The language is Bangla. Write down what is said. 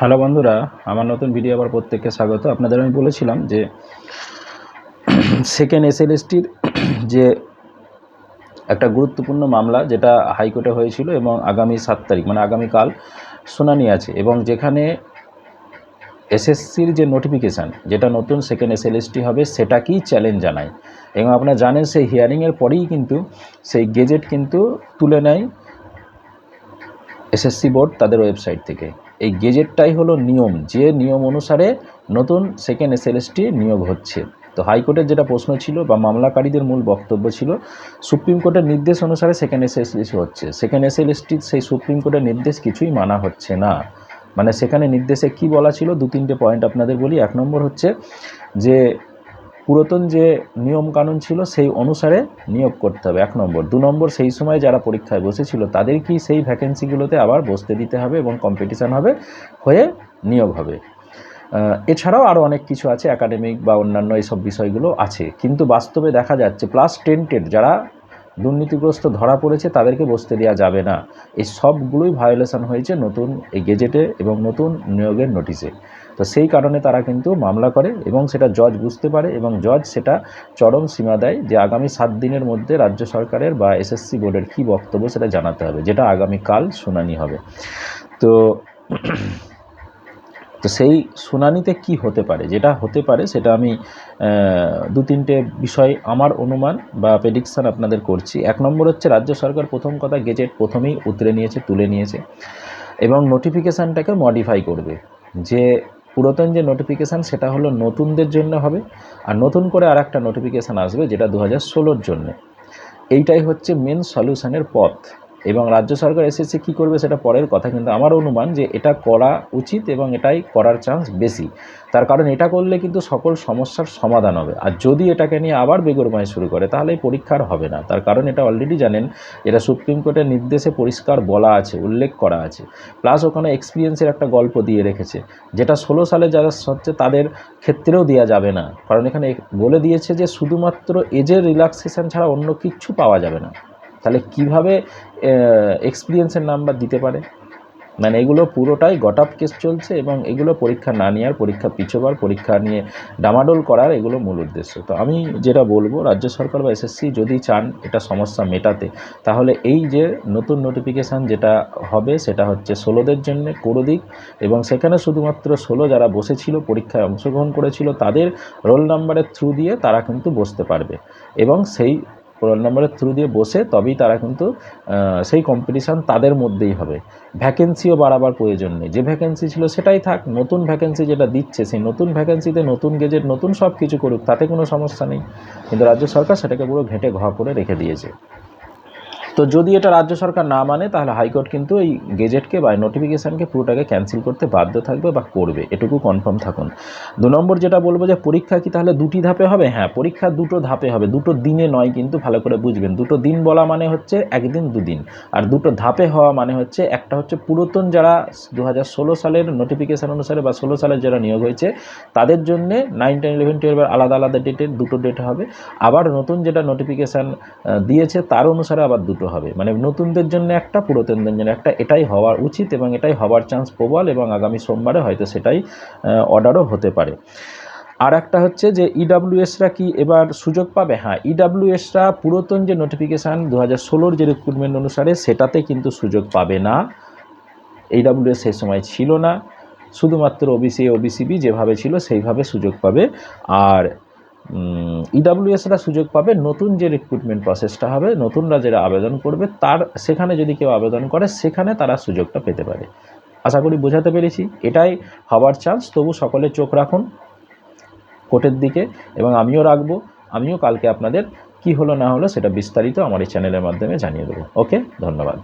হ্যালো বন্ধুরা, আমার নতুন ভিডিও আবার প্রত্যেককে স্বাগত। আপনাদের আমি বলেছিলাম যে সেকেন্ড এসএলএসটির যে একটা গুরুত্বপূর্ণ মামলা যেটা হাইকোর্টে হয়েছিল এবং আগামী 7 তারিখ মানে আগামীকাল শুনানি আছে, এবং যেখানে এসএসসির যে নোটিফিকেশান যেটা নতুন সেকেন্ড এসএলএসটি হবে সেটাকেই চ্যালেঞ্জ জানায়। এবং আপনারা জানেন সেই হিয়ারিংয়ের পরেই কিন্তু সেই গেজেট কিন্তু তুলে নেয় এসএসসি বোর্ড তাদের ওয়েবসাইট থেকে। এই গেজেটটাই হলো নিয়ম, যে নিয়ম অনুসারে নতুন সেকেন্ড এসএলএসটি নিয়োগ হচ্ছে। তো হাইকোর্টের যেটা প্রশ্ন ছিল বা মামলাকারীদের মূল বক্তব্য ছিল, সুপ্রিম কোর্টের নির্দেশ অনুসারে সেকেন্ড এসএলএসটি হচ্ছে, সেকেন্ড এসএলএসটির সেই সুপ্রিম কোর্টের নির্দেশ কিছুই মানা হচ্ছে না। মানে সেখানে নির্দেশে কি বলা ছিল, 2-3টে পয়েন্ট আপনাদের বলি। 1 নম্বর হচ্ছে যে পুরাতন যে নিয়মকানুন ছিল সেই অনুসারে নিয়োগ করতে হবে, 1 নম্বর। 2 নম্বর, সেই সময় যারা পরীক্ষায় বসেছিল তাদেরকেই সেই ভ্যাকেন্সিগুলোতে আবার বসতে দিতে হবে এবং কম্পিটিশান হবে, হয়ে নিয়োগ হবে। এছাড়াও আরও অনেক কিছু আছে, একাডেমিক বা অন্যান্য এইসব বিষয়গুলো আছে। কিন্তু বাস্তবে দেখা যাচ্ছে প্লাস টেন্টেড যারা দুর্নীতিগ্রস্ত ধরা পড়েছে তাদেরকে বসতে দেওয়া যাবে না। এই সবগুলোই ভায়োলেশন হয়েছে নতুন এই গেজেটে এবং নতুন নিয়োগের নোটিশে। তো সেই কারণে তারা কিন্তু মামলা করে এবং সেটা জজ বুঝতে পারে এবং জজ সেটা চরম সীমা দেয় যে আগামী 7 দিনের মধ্যে রাজ্য সরকারের বা এসএসসি বোর্ডের কী বক্তব্য সেটা জানাতে হবে, যেটা আগামীকাল শুনানি হবে। তো সেই শুনানিতে কি হতে পারে, যেটা হতে পারে সেটা আমি 2-3টে বিষয় আমার অনুমান বা প্রেডিকশান আপনাদের করছি। 1 নম্বর হচ্ছে রাজ্য সরকার প্রথম কথা গেজেট প্রথমেই তুলে নিয়েছে এবং নোটিফিকেশানটাকে মডিফাই করবে। যে পুরাতন যে নোটিফিকেশান সেটা হলো নতুনদের জন্য হবে, আর নতুন করে আর একটা নোটিফিকেশান আসবে যেটা 2016-র জন্যে। এইটাই হচ্ছে মেন সলিউশনের পথ। এবং রাজ্য সরকার এসএসসি কী করবে সেটা পরের কথা, কিন্তু আমার অনুমান যে এটা করা উচিত এবং এটাই করার চান্স বেশি। তার কারণ এটা করলে কিন্তু সকল সমস্যার সমাধান হবে। আর যদি এটাকে নিয়ে আবার বেগরমাই শুরু করে তাহলে এই পরীক্ষার হবে না। তার কারণ এটা অলরেডি জানেন, এটা সুপ্রিম কোর্টের নির্দেশে পরিষ্কার বলা আছে, উল্লেখ করা আছে। প্লাস ওখানে এক্সপিরিয়েন্সের একটা গল্প দিয়ে রেখেছে, যেটা 16 সালে যারা হচ্ছে তাদের ক্ষেত্রেও দেওয়া যাবে না। কারণ এখানে বলে দিয়েছে যে শুধুমাত্র এজের রিল্যাক্সেশন ছাড়া অন্য কিচ্ছু পাওয়া যাবে না। তাহলে কিভাবে এক্সপিরিয়েন্সের নাম্বার দিতে পারে? মানে এগুলো পুরোটাই গট আপ কেস চলছে এবং এগুলো পরীক্ষা না নেওয়ার, পরীক্ষা পিছোবার, পরীক্ষা নিয়ে ডামাডোল করার এগুলো মূল উদ্দেশ্য। তো আমি যেটা বলবো, রাজ্য সরকার বা এসএসসি যদি চান এটা সমস্যা মেটাতে, তাহলে এই যে নতুন নোটিফিকেশান যেটা হবে সেটা হচ্ছে 16দের জন্য করে দিক, এবং সেখানে শুধুমাত্র 16 যারা বসেছিল, পরীক্ষায় অংশগ্রহণ করেছিল, তাদের রোল নাম্বারের থ্রু দিয়ে তারা কিন্তু বসতে পারবে এবং সেই রোল নাম্বারের থ্রু দিয়ে বসে তবেই তারা কিন্তু সেই কম্পিটিশান তাদের মধ্যেই হবে। ভ্যাকেন্সিও বাড়াবার প্রয়োজন নেই, যে ভ্যাকেন্সি ছিল সেটাই থাক। নতুন ভ্যাকেন্সি যেটা দিচ্ছে সেই নতুন ভ্যাকেন্সিতে নতুন গেজেট নতুন সব কিছু করুক, তাতে কোনো সমস্যা নেই। কিন্তু রাজ্য সরকার সেটাকে পুরো ঘেঁটে ঘ করে রেখে দিয়েছে। তো যদি এটা রাজ্য সরকার না মানে তাহলে হাইকোর্ট কিন্তু এই গেজেটকে বা নোটিফিকেশানকে পুরোটাকে ক্যান্সেল করতে বাধ্য থাকবে বা করবে, এটুকু কনফার্ম থাকুন। 2 নম্বর যেটা বলবো যে পরীক্ষা কি তাহলে 2টি ধাপে হবে? হ্যাঁ, পরীক্ষা 2টো ধাপে হবে, 2টো দিনে নয়, কিন্তু ভালো করে বুঝবেন। 2টো দিন বলা মানে হচ্ছে 1 দিন 2 দিন, আর 2টো ধাপে হওয়া মানে হচ্ছে একটা হচ্ছে পুরাতন যারা 2016 সালের নোটিফিকেশান অনুসারে বা 16 সালের যারা নিয়োগ হয়েছে তাদের জন্যে 9, 10, 11, 12 আলাদা আলাদা ডেটের 2টো ডেট হবে। আবার নতুন যেটা নোটিফিকেশান দিয়েছে তার অনুসারে আবার 2টো হবে, মানে নতুনদের জন্য একটা, পুরাতনদের জন্য একটা। এটাই হওয়া উচিত এবং এটাই হওয়ার চান্স প্রবল, এবং আগামী সোমবারে হয়তো সেটাই অর্ডারও হতে পারে। আর একটা হচ্ছে যে ইডাব্লিউএসরা কি এবার সুযোগ পাবে? হ্যাঁ, ইডাব্লিউএসরা পুরাতন যে নোটিফিকেশান 2016-র যে রিক্রুটমেন্ট অনুসারে সেটাতে কিন্তু সুযোগ পাবে না। ইডাব্লিউএস সে সময় ছিল না, শুধুমাত্র ওবিসি ওবিসিবি যেভাবে ছিল সেইভাবে সুযোগ পাবে। আর ইডাব্লিউএসরা সুযোগ পাবে নতুন যে রিক্রুটমেন্ট প্রসেসটা হবে, নতুনরা যারা আবেদন করবে তার সেখানে যদি কেউ আবেদন করে সেখানে তারা সুযোগটা পেতে পারে। আশা করি বোঝাতে পেরেছি, এটাই হওয়ার চান্স। তবু সকলে চোখ রাখুন কোর্টের দিকে এবং আমিও রাখবো। আমিও কালকে আপনাদের কি হলো না হলো সেটা বিস্তারিত আমার এই চ্যানেলের মাধ্যমে জানিয়ে দেবো। ওকে, ধন্যবাদ।